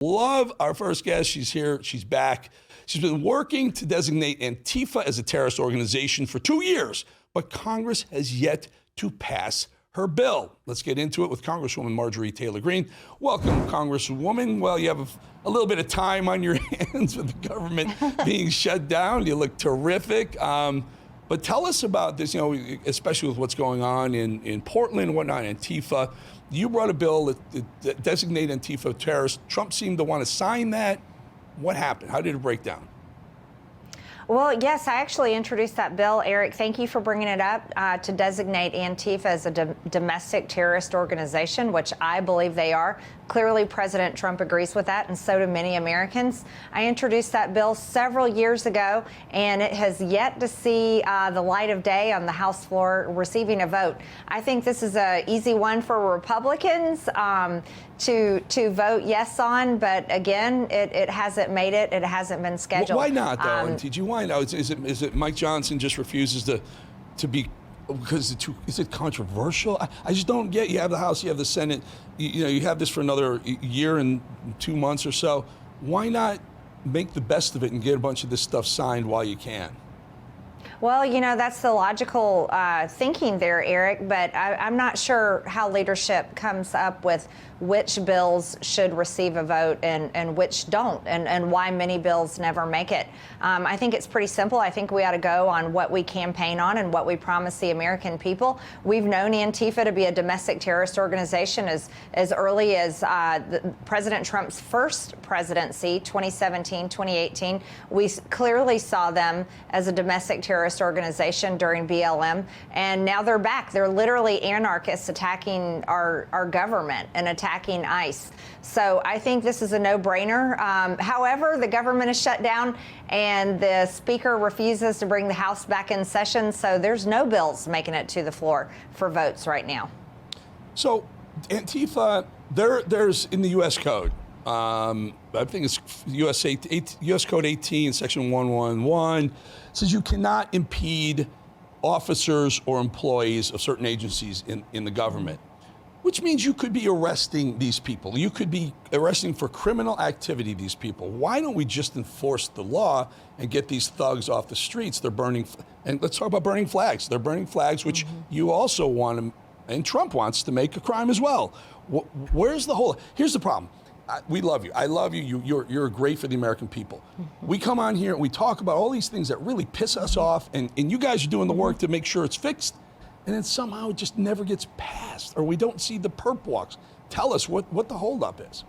Love our first guest. She's here. She's back. She's been working to designate Antifa as a terrorist organization for 2 years, but Congress has yet to pass her bill. Let's get into it with Congresswoman Marjorie Taylor Greene. Welcome, Congresswoman. Well, you have a little bit of time on your hands with the government being shut down. You look terrific. But tell us about this, especially with what's going on in Portland and whatnot, Antifa. You brought a bill that designate Antifa terrorists. Trump seemed to want to sign that. What happened? How did it break down? Well, yes, I actually introduced that bill, Eric. Thank you for bringing it up, to designate Antifa as a domestic terrorist organization, which I believe they are. Clearly, President Trump agrees with that, and so do many Americans. I introduced that bill several years ago, and it has yet to see the light of day on the House floor receiving a vote. I think this is an easy one for Republicans to vote yes on, but again, it hasn't made it. It hasn't been scheduled. Well, why not, though, MTG? Why not? Is it Mike Johnson just refuses to be, because is it controversial? I just don't get. You have the House, you have the Senate. You have this for another year and 2 months or so. Why not make the best of it and get a bunch of this stuff signed while you can? Well, that's the logical thinking there, Eric, but I'm not sure how leadership comes up with which bills should receive a vote and which don't, and why many bills never make it. I think it's pretty simple. I think we ought to go on what we campaign on and what we promise the American people. We've known Antifa to be a domestic terrorist organization as early as President Trump's first presidency, 2017, 2018. We clearly saw them as a domestic terrorist organization during BLM, and now they're back. They're literally anarchists attacking our government and attacking ICE. So I think this is a no-brainer. However, the government is shut down, and the Speaker refuses to bring the House back in session, so there's no bills making it to the floor for votes right now. So Antifa, there's in the U.S. Code, I think it's U.S. Code 18, Section 111, says you cannot impede officers or employees of certain agencies in the government, which means you could be arresting these people. You could be arresting for criminal activity these people. Why don't we just enforce the law and get these thugs off the streets? They're burning, and let's talk about burning flags. They're burning flags, which you also want to, and Trump wants to make a crime as well. Where's the whole, here's the problem. We love you. I love you. You're great for the American people. We come on here and we talk about all these things that really piss us off, and you guys are doing the work to make sure it's fixed, and then somehow it just never gets passed, or we don't see the perp walks. Tell us what the holdup is.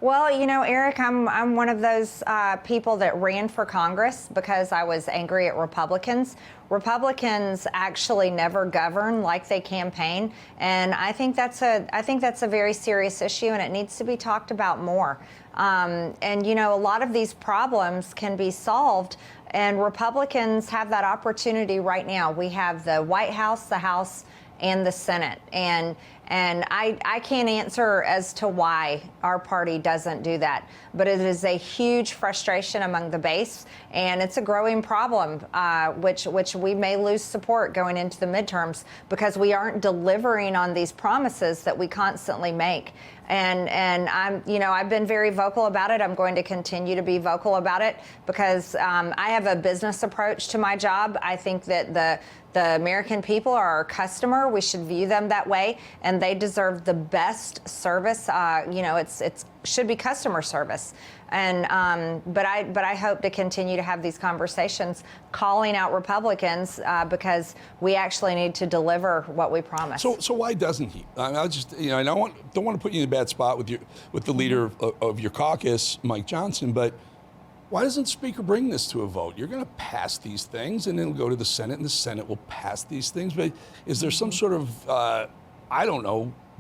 Well, Eric, I'm one of those people that ran for Congress because I was angry at Republicans. Republicans actually never govern like they campaign, and I think that's a very serious issue, and it needs to be talked about more. And a lot of these problems can be solved, and Republicans have that opportunity right now. We have the White House, the House, and the Senate, and I can't answer as to why our party doesn't do that, but it is a huge frustration among the base, and it's a growing problem, which we may lose support going into the midterms because we aren't delivering on these promises that we constantly make. And I've been very vocal about it. I'm going to continue to be vocal about it because I have a business approach to my job. I think that the American people are our customer. We should view them that way, and they deserve the best service. It should be customer service. And but I hope to continue to have these conversations, calling out Republicans because we actually need to deliver what we promise. So why doesn't he? I just I don't want to put you in a bad spot with the leader of your caucus, Mike Johnson, but why doesn't the Speaker bring this to a vote? You're going to pass these things, and then it'll go to the Senate, and the Senate will pass these things. But is there some sort of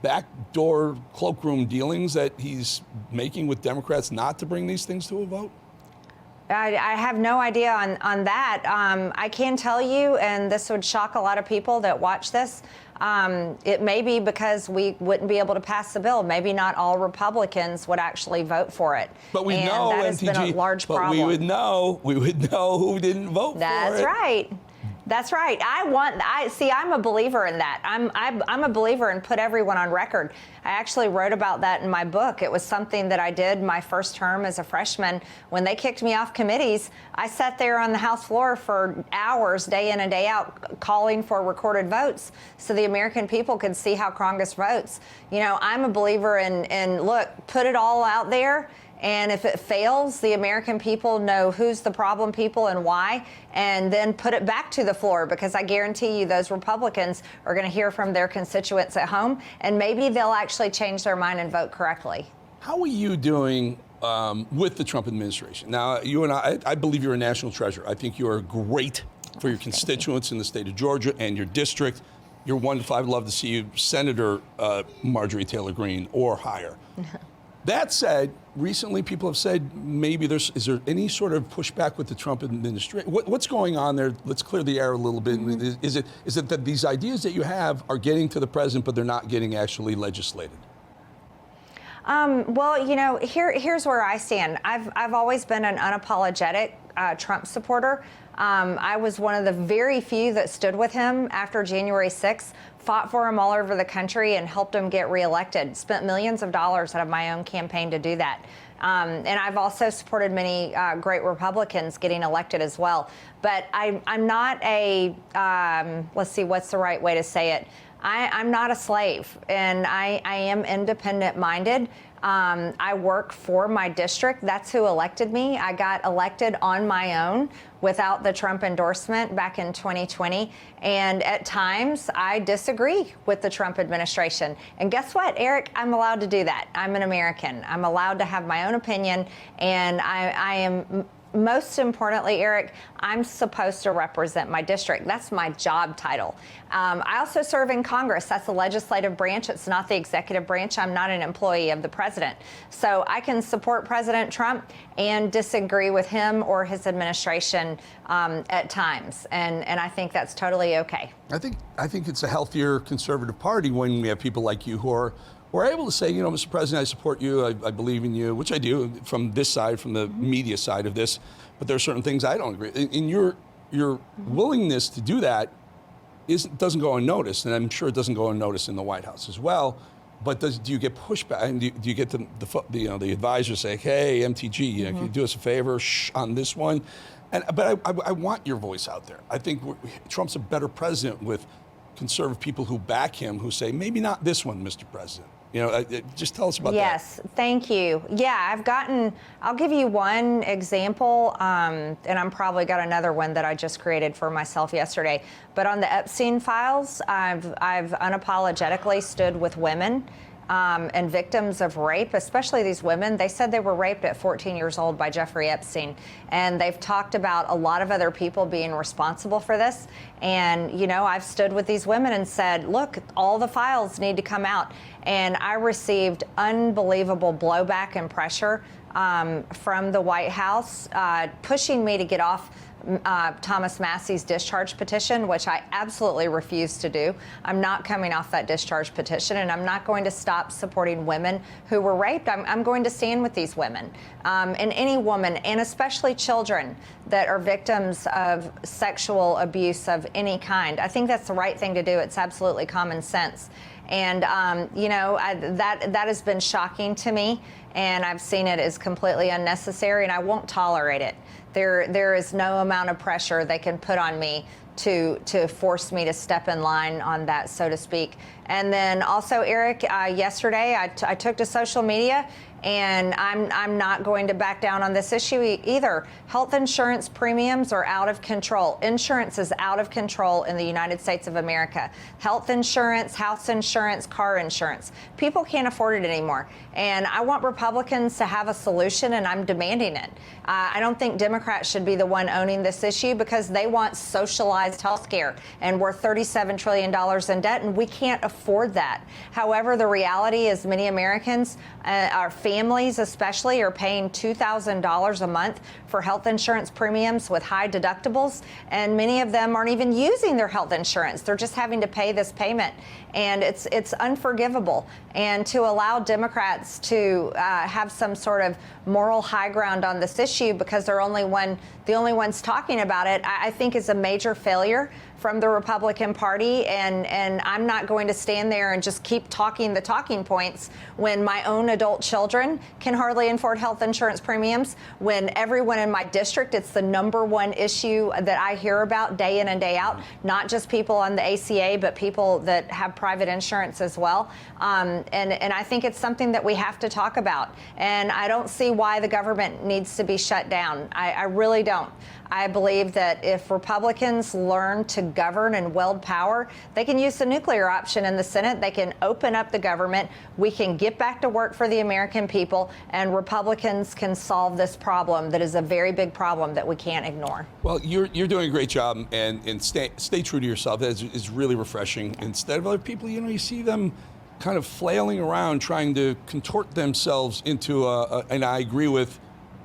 backdoor cloakroom dealings that he's making with Democrats not to bring these things to a vote? I have no idea on that. I can tell you, and this would shock a lot of people that watch this, it may be because we wouldn't be able to pass the bill. Maybe not all Republicans would actually vote for it. But we know, that has been a large problem. We would know who didn't vote for it. That's right. That's right. I'm a believer in that. I'm a believer in put everyone on record. I actually wrote about that in my book. It was something that I did my first term as a freshman. When they kicked me off committees, I sat there on the House floor for hours, day in and day out, calling for recorded votes so the American people could see how Congress votes. You know, I'm a believer in look, put it all out there. And if it fails, the American people know who's the problem people and why, and then put it back to the floor, because I guarantee you those Republicans are going to hear from their constituents at home, and maybe they'll actually change their mind and vote correctly. How are you doing with the Trump administration? Now, you and I believe you're a national treasure. I think you are great for your constituents in the state of Georgia and your district. You're wonderful. I'd love to see you Senator Marjorie Taylor Greene or higher. That said, recently people have said maybe is there any sort of pushback with the Trump administration? What's going on there? Let's clear the air a little bit. Mm-hmm. Is it that these ideas that you have are getting to the president, but they're not getting actually legislated? Well, you know, here's where I stand. I've always been an unapologetic Trump supporter. I was one of the very few that stood with him after January 6th, fought for him all over the country and helped him get reelected, spent millions of dollars out of my own campaign to do that. And I've also supported many great Republicans getting elected as well. But I'm not a, let's see, what's the right way to say it? I'm not a slave, and I am independent-minded. I work for my district. That's who elected me. I got elected on my own without the Trump endorsement back in 2020. And at times, I disagree with the Trump administration. And guess what, Eric? I'm allowed to do that. I'm an American. I'm allowed to have my own opinion. And I am... Most importantly, Eric, I'm supposed to represent my district. That's my job title. I also serve in Congress. That's the legislative branch. It's not the executive branch. I'm not an employee of the president. So I can support President Trump and disagree with him or his administration at times. And I think that's totally okay. I think it's a healthier conservative party when we have people like you who are we're able to say, you know, Mr. President, I support you, I believe in you, which I do from this side, from the media side of this, but there are certain things I don't agree. In your willingness to do that doesn't go unnoticed, and I'm sure it doesn't go unnoticed in the White House as well. But do you get pushback? And do you get the advisors say, hey, MTG, you know, can you do us a favor on this one? But I want your voice out there. I think Trump's a better president with conservative people who back him, who say, maybe not this one, Mr. President. You know, just tell us about that. Yes, thank you. Yeah, I'll give you one example, and I'm probably got another one that I just created for myself yesterday. But on the Epstein files, I've unapologetically stood with women and victims of rape, especially these women. They said they were raped at 14 years old by Jeffrey Epstein. And they've talked about a lot of other people being responsible for this. And, you know, I've stood with these women and said, look, all the files need to come out. And I received unbelievable blowback and pressure from the White House, pushing me to get off Thomas Massey's discharge petition, which I absolutely refuse to do. I'm not coming off that discharge petition, and I'm not going to stop supporting women who were raped. I'm going to stand with these women and any woman, and especially children that are victims of sexual abuse of any kind. I think that's the right thing to do. It's absolutely common sense. And, you know, that has been shocking to me, and I've seen it as completely unnecessary, and I won't tolerate it. There is no amount of pressure they can put on me to force me to step in line on that, so to speak. And then also, Eric, yesterday I took to social media, and I'm not going to back down on this issue either. Health insurance premiums are out of control. Insurance is out of control in the United States of America. Health insurance, house insurance, car insurance. People can't afford it anymore. And I want Republicans to have a solution, and I'm demanding it. I don't think Democrats should be the one owning this issue, because they want socialized health care, and we're $37 trillion in debt, and we can't afford that. However, the reality is many Americans are families especially are paying $2,000 a month for health insurance premiums with high deductibles, and many of them aren't even using their health insurance. They're just having to pay this payment, and it's unforgivable. And to allow Democrats to have some sort of moral high ground on this issue because they're the only ones talking about it, I think is a major failure from the Republican Party, and I'm not going to stand there and just keep talking the talking points when my own adult children can hardly afford health insurance premiums, when everyone in my district, it's the #1 issue that I hear about day in and day out, not just people on the ACA, but people that have private insurance as well. And I think it's something that we have to talk about. And I don't see why the government needs to be shut down. I really don't. I believe that if Republicans learn to govern and wield power, they can use the nuclear option in the Senate. They can open up the government. We can get back to work for the American people, and Republicans can solve this problem that is a very big problem that we can't ignore. Well, you're doing a great job, and stay true to yourself. That is really refreshing. Instead of other people, you see them kind of flailing around trying to contort themselves into and I agree with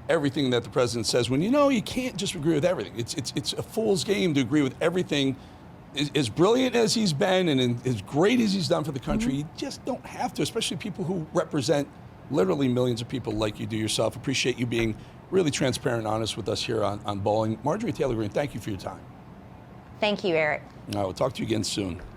everything that the president says, when you can't just agree with everything. It's a fool's game to agree with everything. As brilliant as he's been and as great as he's done for the country, you just don't have to, especially people who represent literally millions of people like you do yourself. Appreciate you being really transparent and honest with us here on Bolling. Marjorie Taylor Greene, thank you for your time. Thank you, Eric. All right, we'll talk to you again soon.